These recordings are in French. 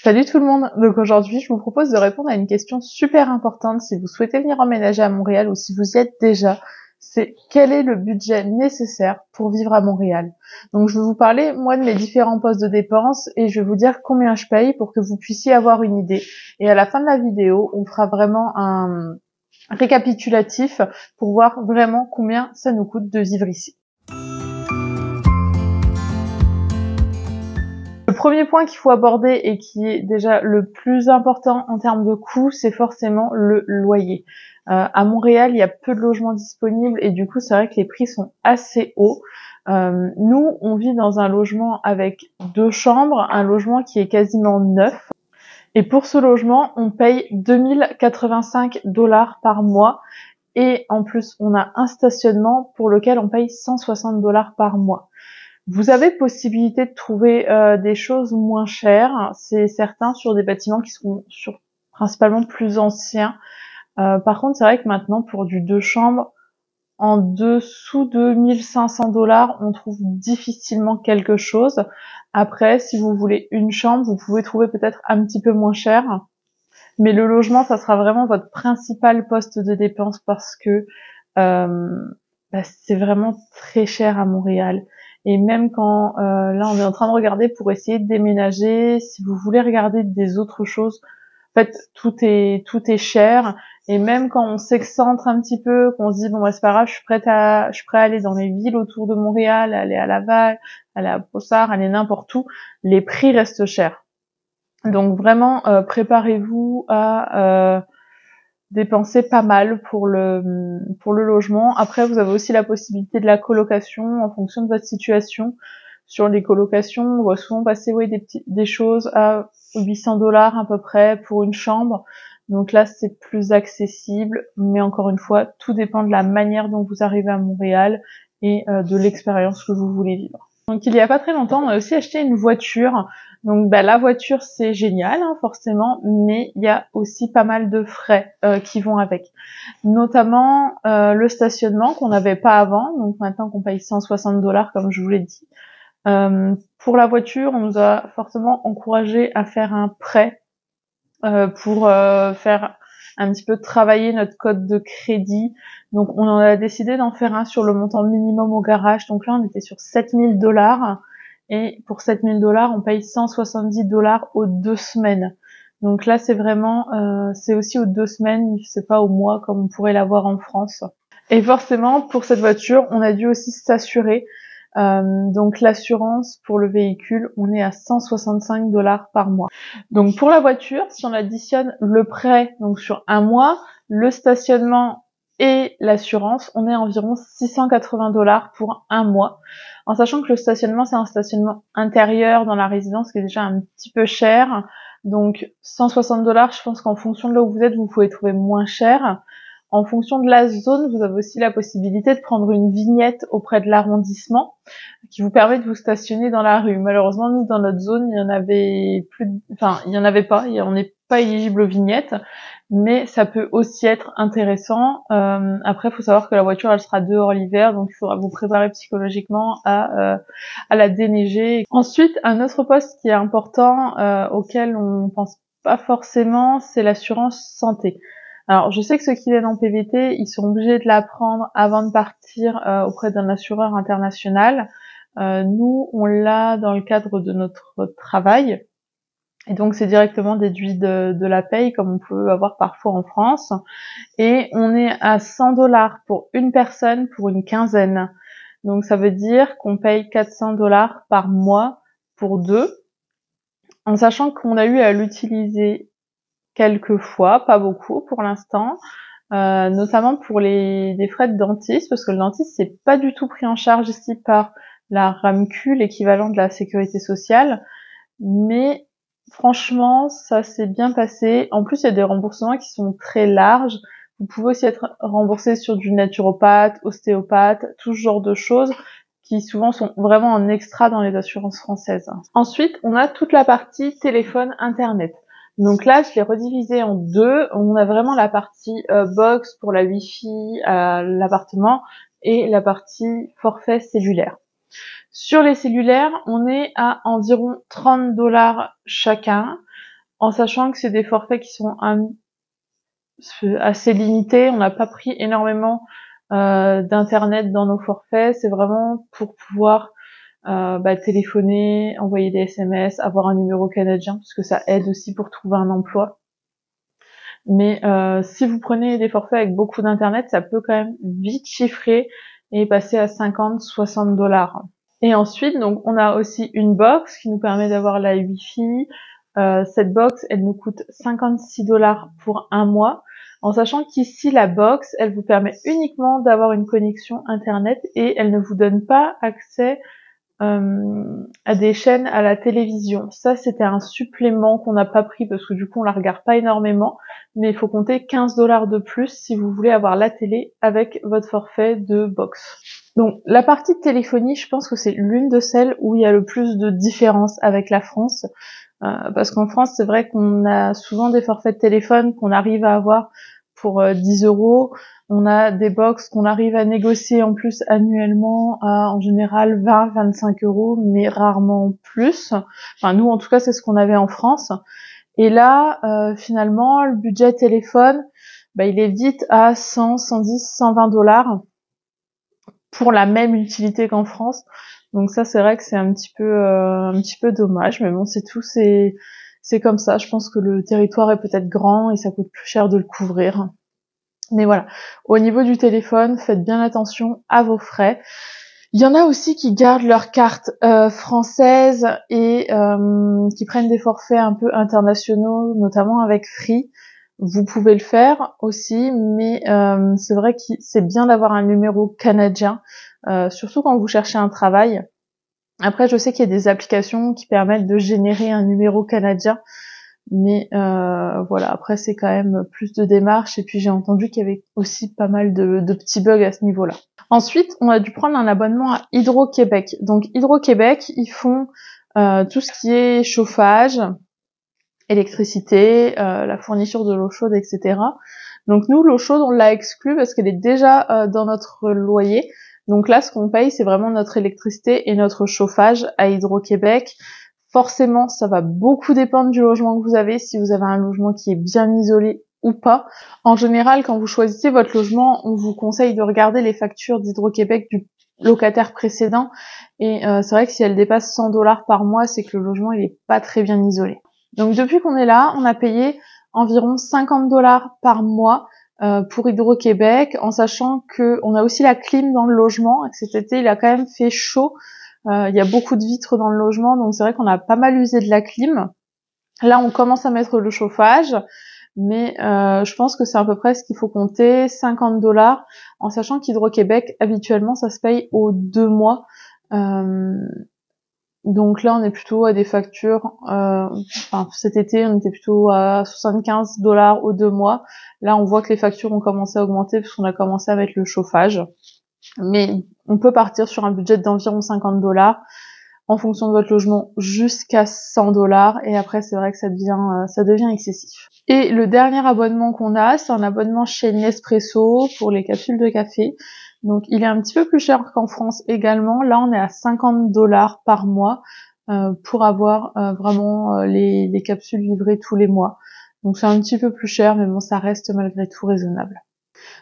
Salut tout le monde. Donc aujourd'hui, je vous propose de répondre à une question super importante si vous souhaitez venir emménager à Montréal ou si vous y êtes déjà. C'est quel est le budget nécessaire pour vivre à Montréal? Donc je vais vous parler, moi, de mes différents postes de dépenses et je vais vous dire combien je paye pour que vous puissiez avoir une idée. Et à la fin de la vidéo, on fera vraiment un récapitulatif pour voir vraiment combien ça nous coûte de vivre ici. Le premier point qu'il faut aborder et qui est déjà le plus important en termes de coût, c'est forcément le loyer. À Montréal, il y a peu de logements disponibles et du coup, c'est vrai que les prix sont assez hauts. Nous, on vit dans un logement avec 2 chambres, un logement qui est quasiment neuf. Et pour ce logement, on paye 2085 $ par mois. Et en plus, on a un stationnement pour lequel on paye 160 $ par mois. Vous avez possibilité de trouver des choses moins chères, c'est certain, sur des bâtiments qui seront principalement plus anciens. Par contre, c'est vrai que maintenant, pour du 2 chambres, en dessous de 1500 $, on trouve difficilement quelque chose. Après, si vous voulez une chambre, vous pouvez trouver peut-être un petit peu moins cher. Mais le logement, ça sera vraiment votre principal poste de dépense parce que c'est vraiment très cher à Montréal. Et même quand là on est en train de regarder pour essayer de déménager, si vous voulez regarder des autres choses, en fait tout est cher. Et même quand on s'excentre un petit peu, qu'on se dit bon c'est pas grave, je suis prêt à aller dans les villes autour de Montréal, aller à Laval, aller à Brossard, aller n'importe où, les prix restent chers. Donc vraiment préparez-vous à dépenser pas mal pour le logement. Après, vous avez aussi la possibilité de la colocation en fonction de votre situation. Sur les colocations, on voit souvent passer des choses à 800 $ à peu près pour une chambre. Donc là, c'est plus accessible. Mais encore une fois, tout dépend de la manière dont vous arrivez à Montréal et de l'expérience que vous voulez vivre. Donc il y a pas très longtemps, on a aussi acheté une voiture. Donc la voiture c'est génial hein, forcément, mais il y a aussi pas mal de frais qui vont avec. Notamment le stationnement qu'on n'avait pas avant, donc maintenant qu'on paye 160 $ comme je vous l'ai dit. Pour la voiture, on nous a fortement encouragé à faire un prêt pour faire un petit peu travailler notre code de crédit. Donc on a décidé d'en faire un sur le montant minimum au garage. Donc là on était sur 7000 $. Et pour 7000 $, on paye 170 $ aux 2 semaines. Donc là, c'est vraiment, c'est aussi aux 2 semaines, c'est pas au mois comme on pourrait l'avoir en France. Et forcément, pour cette voiture, on a dû aussi s'assurer. Donc l'assurance pour le véhicule, on est à 165 $ par mois. Donc pour la voiture, si on additionne le prêt donc sur un mois, le stationnement et l'assurance, on est à environ 680 $ pour un mois. En sachant que le stationnement, c'est un stationnement intérieur dans la résidence qui est déjà un petit peu cher. Donc 160 $, je pense qu'en fonction de là où vous êtes, vous pouvez trouver moins cher. En fonction de la zone, vous avez aussi la possibilité de prendre une vignette auprès de l'arrondissement qui vous permet de vous stationner dans la rue. Malheureusement, nous, dans notre zone, il y en avait pas. On n'est pas éligible aux vignettes, mais ça peut aussi être intéressant. Après, il faut savoir que la voiture, elle sera dehors l'hiver, donc il faudra vous préparer psychologiquement à la déneiger. Ensuite, un autre poste qui est important, auquel on pense pas forcément, c'est l'assurance santé. Alors, je sais que ceux qui viennent en PVT, ils sont obligés de la prendre avant de partir auprès d'un assureur international. Nous, on l'a dans le cadre de notre travail. Et donc, c'est directement déduit de la paye, comme on peut avoir parfois en France. Et on est à 100 $ pour une personne pour une quinzaine. Donc, ça veut dire qu'on paye 400 $ par mois pour 2. En sachant qu'on a eu à l'utiliser quelques fois, pas beaucoup pour l'instant, notamment pour des frais de dentiste, parce que le dentiste c'est pas du tout pris en charge ici par la RAMQ, l'équivalent de la sécurité sociale, mais franchement ça s'est bien passé. En plus il y a des remboursements qui sont très larges, vous pouvez aussi être remboursé sur du naturopathe, ostéopathe, tout ce genre de choses qui souvent sont vraiment en extra dans les assurances françaises. Ensuite on a toute la partie téléphone internet. Donc là, je l'ai redivisé en deux. On a vraiment la partie box pour la Wi-Fi à l'appartement et la partie forfait cellulaire. Sur les cellulaires, on est à environ 30 $ chacun. en sachant que c'est des forfaits qui sont assez limités. On n'a pas pris énormément d'internet dans nos forfaits. C'est vraiment pour pouvoir téléphoner, envoyer des SMS, avoir un numéro canadien, parce que ça aide aussi pour trouver un emploi. Mais si vous prenez des forfaits avec beaucoup d'internet, ça peut quand même vite chiffrer et passer à 50-60 $. Et ensuite, donc, on a aussi une box qui nous permet d'avoir la Wi-Fi. Cette box, elle nous coûte 56 $ pour un mois, en sachant qu'ici, la box, elle vous permet uniquement d'avoir une connexion internet et elle ne vous donne pas accès à des chaînes à la télévision. Ça, c'était un supplément qu'on n'a pas pris parce que du coup, on la regarde pas énormément, mais il faut compter 15 $ de plus si vous voulez avoir la télé avec votre forfait de box. Donc, la partie de téléphonie, je pense que c'est l'une de celles où il y a le plus de différence avec la France. Parce qu'en France, c'est vrai qu'on a souvent des forfaits de téléphone qu'on arrive à avoir pour 10 €. On a des box qu'on arrive à négocier en plus annuellement à en général 20-25 €, mais rarement plus. Enfin, nous, en tout cas, c'est ce qu'on avait en France. Et là, finalement, le budget téléphone, il est vite à 100, 110, 120 $ pour la même utilité qu'en France. Donc ça, c'est vrai que c'est un petit peu dommage, mais bon, c'est tout, c'est comme ça. Je pense que le territoire est peut-être grand et ça coûte plus cher de le couvrir. Mais voilà. Au niveau du téléphone, faites bien attention à vos frais. Il y en a aussi qui gardent leur carte française et qui prennent des forfaits un peu internationaux, notamment avec Free. Vous pouvez le faire aussi, mais c'est vrai que c'est bien d'avoir un numéro canadien, surtout quand vous cherchez un travail. Après, je sais qu'il y a des applications qui permettent de générer un numéro canadien, mais voilà, après c'est quand même plus de démarches, et puis j'ai entendu qu'il y avait aussi pas mal de petits bugs à ce niveau-là. Ensuite, on a dû prendre un abonnement à Hydro-Québec. Donc Hydro-Québec, ils font tout ce qui est chauffage, électricité, la fourniture de l'eau chaude, etc. Donc nous, l'eau chaude, on l'a exclue parce qu'elle est déjà dans notre loyer. Donc là, ce qu'on paye, c'est vraiment notre électricité et notre chauffage à Hydro-Québec. Forcément, ça va beaucoup dépendre du logement que vous avez, si vous avez un logement qui est bien isolé ou pas. En général, quand vous choisissez votre logement, on vous conseille de regarder les factures d'Hydro-Québec du locataire précédent. Et c'est vrai que si elle dépasse 100 $ par mois, c'est que le logement il est pas très bien isolé. Donc depuis qu'on est là, on a payé environ 50 $ par mois pour Hydro-Québec, en sachant que on a aussi la clim dans le logement, et que cet été il a quand même fait chaud. Il y a beaucoup de vitres dans le logement, donc c'est vrai qu'on a pas mal usé de la clim. Là, on commence à mettre le chauffage, mais je pense que c'est à peu près ce qu'il faut compter, 50 $, en sachant qu'Hydro-Québec, habituellement, ça se paye aux 2 mois. Donc là, on est plutôt à des factures, cet été, on était plutôt à 75 $ aux 2 mois. Là, on voit que les factures ont commencé à augmenter parce qu'on a commencé à mettre le chauffage. Mais on peut partir sur un budget d'environ 50 $ en fonction de votre logement jusqu'à 100 $. Et après, c'est vrai que ça devient excessif. Et le dernier abonnement qu'on a, c'est un abonnement chez Nespresso pour les capsules de café. Donc, il est un petit peu plus cher qu'en France également. Là, on est à 50 $ par mois pour avoir vraiment les capsules livrées tous les mois. Donc, c'est un petit peu plus cher, mais bon, ça reste malgré tout raisonnable.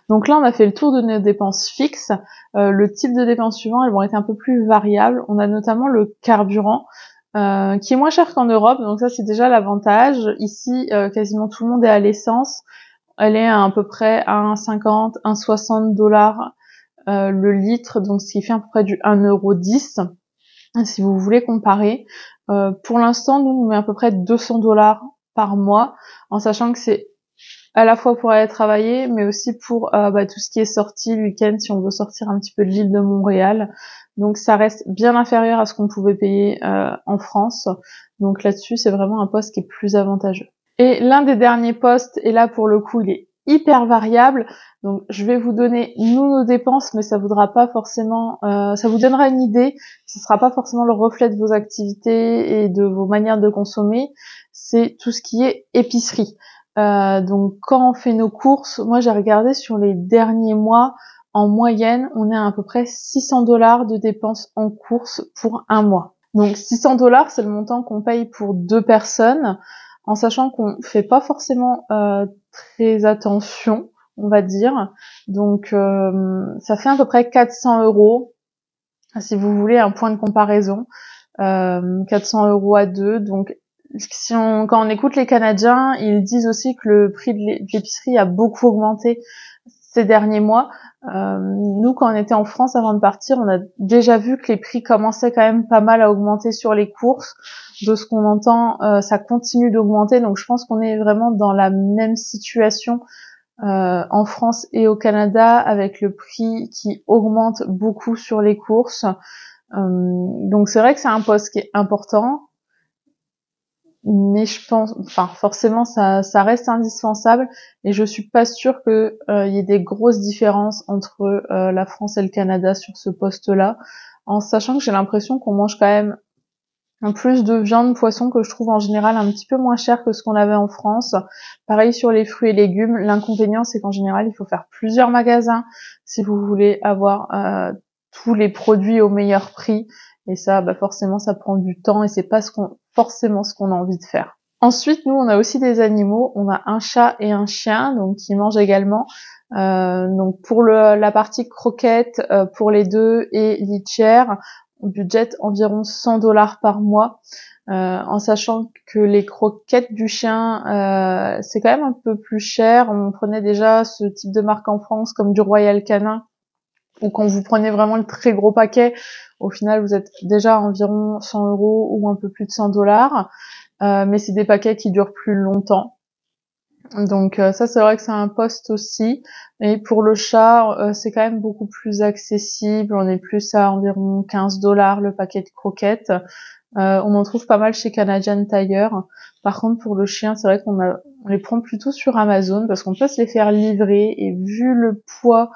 Donc là, on a fait le tour de nos dépenses fixes. Le type de dépenses suivantes, elles vont être un peu plus variables. On a notamment le carburant, qui est moins cher qu'en Europe, donc ça c'est déjà l'avantage. Ici, quasiment tout le monde est à l'essence. Elle est à peu près à 1,50, 1,60 $ le litre, donc ce qui fait à peu près du 1,10 €. Si vous voulez comparer, pour l'instant, nous, on met à peu près 200 $ par mois, en sachant que c'est à la fois pour aller travailler, mais aussi pour tout ce qui est sortie le week-end, si on veut sortir un petit peu de l'île de Montréal. Donc ça reste bien inférieur à ce qu'on pouvait payer en France. Donc là-dessus, c'est vraiment un poste qui est plus avantageux. Et l'un des derniers postes, et là pour le coup, il est hyper variable. Donc je vais vous donner nos dépenses, mais ça voudra pas forcément, ça vous donnera une idée. Ce sera pas forcément le reflet de vos activités et de vos manières de consommer. C'est tout ce qui est épicerie. Donc quand on fait nos courses, moi j'ai regardé sur les derniers mois, en moyenne, on est à peu près 600 $ de dépenses en courses pour un mois. Donc 600 $, c'est le montant qu'on paye pour 2 personnes. en sachant qu'on fait pas forcément très attention, on va dire. Donc ça fait à peu près 400 € si vous voulez un point de comparaison. 400 € à deux. Donc quand on écoute les Canadiens, ils disent aussi que le prix de l'épicerie a beaucoup augmenté ces derniers mois. Nous, quand on était en France avant de partir, on a déjà vu que les prix commençaient quand même pas mal à augmenter sur les courses. De ce qu'on entend, ça continue d'augmenter. Donc je pense qu'on est vraiment dans la même situation en France et au Canada, avec le prix qui augmente beaucoup sur les courses. Donc c'est vrai que c'est un poste qui est important, mais je pense, enfin forcément ça reste indispensable, et je suis pas sûre que y ait des grosses différences entre la France et le Canada sur ce poste-là, en sachant que j'ai l'impression qu'on mange quand même un plus de viande, poisson, que je trouve en général un petit peu moins cher que ce qu'on avait en France. Pareil sur les fruits et légumes. L'inconvénient, c'est qu'en général, il faut faire plusieurs magasins si vous voulez avoir tous les produits au meilleur prix. Et ça, bah forcément, ça prend du temps et c'est pas forcément ce qu'on a envie de faire. Ensuite, nous, on a aussi des animaux. On a un chat et un chien, donc qui mangent également. Donc pour la partie croquettes, pour les deux, et litière, on budgète environ 100 $ par mois, en sachant que les croquettes du chien, c'est quand même un peu plus cher. On prenait déjà ce type de marque en France, comme du Royal Canin, ou quand vous prenez vraiment le très gros paquet, au final vous êtes déjà à environ 100 € ou un peu plus de 100 $, mais c'est des paquets qui durent plus longtemps. Donc ça, c'est vrai que c'est un poste aussi. Et pour le chat, c'est quand même beaucoup plus accessible. On est plus à environ 15 $ le paquet de croquettes. On en trouve pas mal chez Canadian Tire. Par contre, pour le chien, c'est vrai on les prend plutôt sur Amazon parce qu'on peut se les faire livrer. Et vu le poids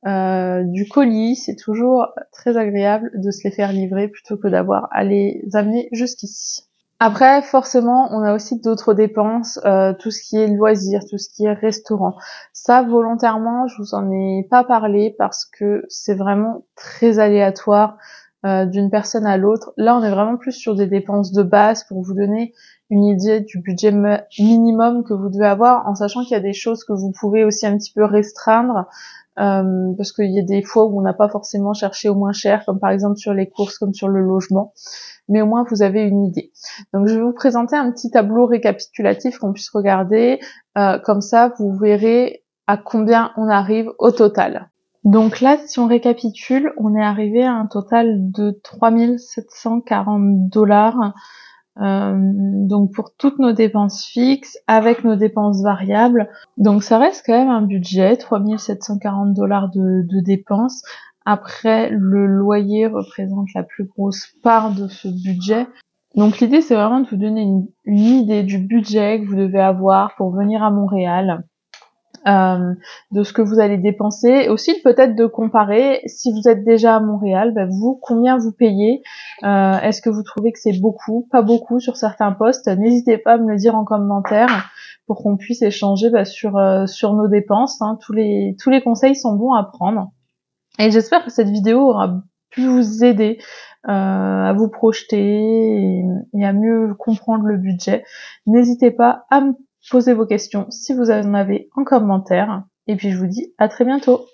du colis, c'est toujours très agréable de se les faire livrer plutôt que d'avoir à les amener jusqu'ici. Après, forcément, on a aussi d'autres dépenses, tout ce qui est loisirs, tout ce qui est restaurant. Ça, volontairement, je vous en ai pas parlé parce que c'est vraiment très aléatoire d'une personne à l'autre. Là, on est vraiment plus sur des dépenses de base pour vous donner une idée du budget minimum que vous devez avoir, en sachant qu'il y a des choses que vous pouvez aussi un petit peu restreindre, parce qu'il y a des fois où on n'a pas forcément cherché au moins cher, comme par exemple sur les courses, comme sur le logement. Mais au moins vous avez une idée. Donc je vais vous présenter un petit tableau récapitulatif qu'on puisse regarder, comme ça vous verrez à combien on arrive au total. Donc là, si on récapitule, on est arrivé à un total de 3 740 $, donc pour toutes nos dépenses fixes, avec nos dépenses variables. Donc ça reste quand même un budget, 3 740 $ de dépenses. Après, le loyer représente la plus grosse part de ce budget. Donc l'idée, c'est vraiment de vous donner une idée du budget que vous devez avoir pour venir à Montréal, de ce que vous allez dépenser, et aussi peut-être de comparer, si vous êtes déjà à Montréal, vous, combien vous payez, est-ce que vous trouvez que c'est beaucoup, pas beaucoup sur certains postes. N'hésitez pas à me le dire en commentaire pour qu'on puisse échanger sur nos dépenses, hein. Tous les conseils sont bons à prendre. Et j'espère que cette vidéo aura pu vous aider à vous projeter et à mieux comprendre le budget. N'hésitez pas à me poser vos questions si vous en avez en commentaire. Et puis je vous dis à très bientôt.